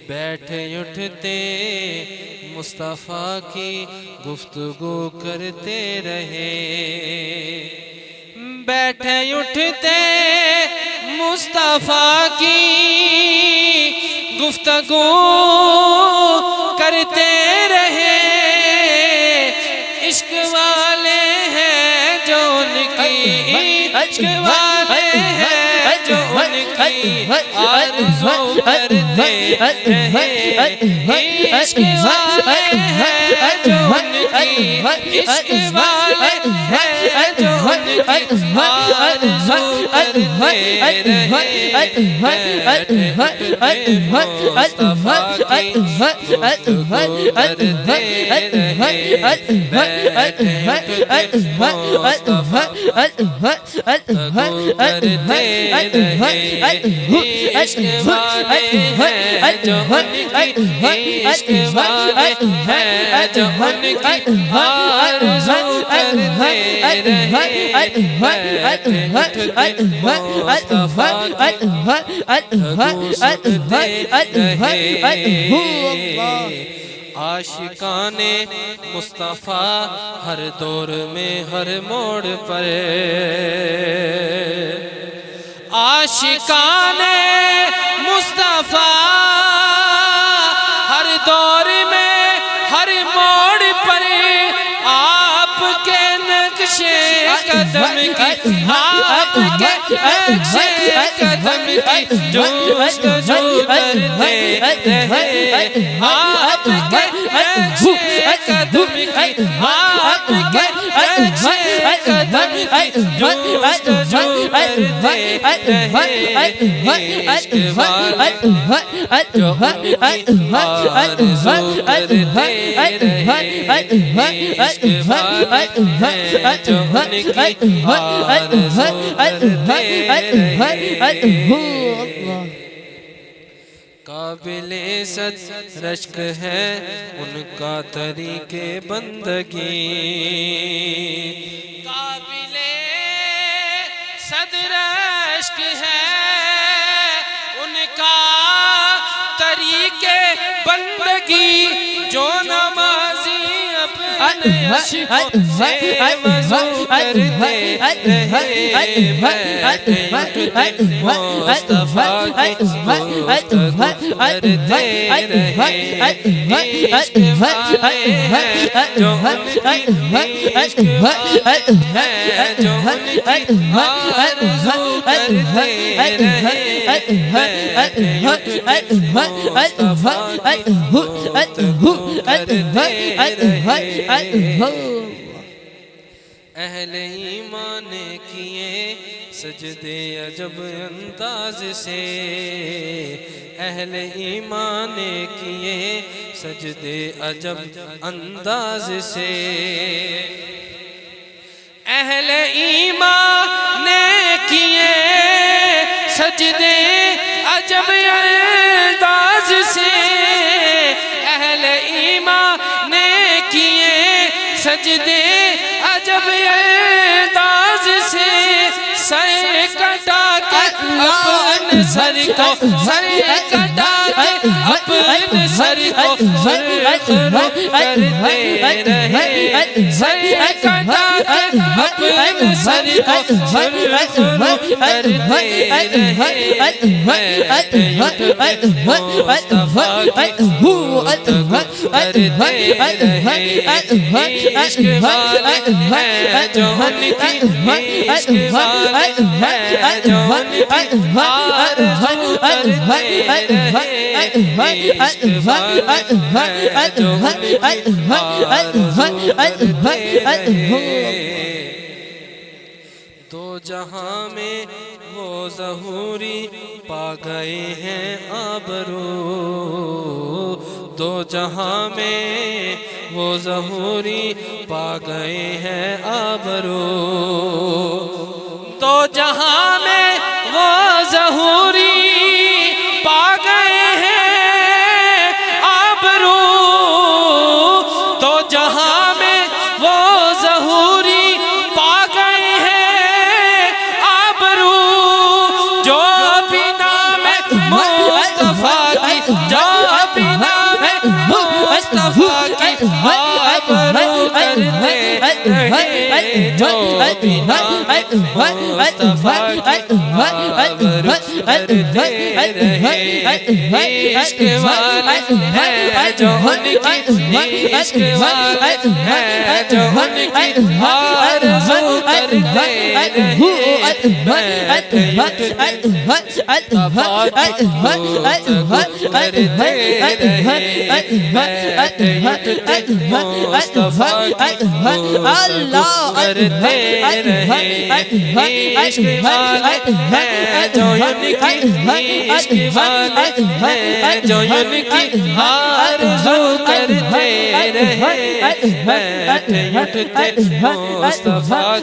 بیٹھے اٹھتے مصطفیٰ کی گفتگو کرتے رہے، بیٹھے اٹھتے مصطفیٰ کی گفتگو کرتے رہے، عشق والے ہیں جو ان کی، عشق والے ہیں جو ان کی آرزو کرتے رہے، عشق والے ہیں جو ان کی، عشق والے ہیں جو ان کی آرزو کرتے رہے، مصطفیٰ کی گفتگو کرتے رہے، مصطفیٰ کرتے رہے، عشق والے ہیں جو ان کی، عشق والے ہیں جو ان کی آرزو کرتے رہے، مصطفیٰ کی گفتگو سنتے رہے۔ عاشقان مصطفیٰ ہر دور میں ہر موڑ پر، عاشقان مصطفیٰ ہر دور میں ہر موڑ پر آپ کے نقش قدم کی، آپ کے نقش قدم کی جستجو کرتے رہے، آپ کے نقش قدم کی، آپ کے نقش قدم کی جستجو کرتے رہے، عشق والے جو ان کی آرزو کرتے رہے، عشق والے جو ان کی آرزو کرتے رہے۔ قابل صد رشک ہے ان کا طریق بندگی، قابل صد رشک ہے ان کا طریق بندگی، جو نمازی اپنے عشقوں سے وضو کرتے رہے، بیٹھے اٹھتے مصطفیٰ کی گفتگو کرتے رہے، عشق والے ہیں جو ان کی، عشق والے ہیں جو ان کی آرزو کرتے رہے، بیٹھے اٹھتے مصطفیٰ کی گفتگو کرتے رہے۔ اہل ایمان نے کیے سجدے عجب انداز سے، اہل ایمان نے کیے سجدے عجب انداز سے، اہل ایمان نے کیے سجدے عجب انداز سے، اہل ایمان نے کیے سجدے عجب انداز سے، سر کٹا کے اپنے سر کو، سر کٹا کے اپنے سر کو سرخرو کرتے رہے، سر کٹا کے اپنے سر کو سرخرو کرتے رہے، بیٹھے اٹھتے مصطفیٰ کی گفتگو کرتے رہے، عشق والے ہیں جو ان کی، عشق والے ہیں جو ان کی آرزو کرتے رہے، عشق والے ہیں جو ان کی آرزو کرتے رہے۔ دو جہاں میں وہ ظہوری پا گئے ہیں آبرو، دو جہاں میں وہ ظہوری پا گئے ہیں آبرو، دو جہاں میں وہ ظہوری پا گئے ہیں آبرو، دو جہاں میں وہ ظہوری پا گئے ہیں آبرو، جو بھی نام مصطفیٰ کی، جو آبرو کرتے رہے جو بھی نام مصطفیٰ کی آبرو کرتے رہے عشق والے ہیں جو ان کی عشق والے ہیں جو ان کی آرزو کرتے رہے مصطفیٰ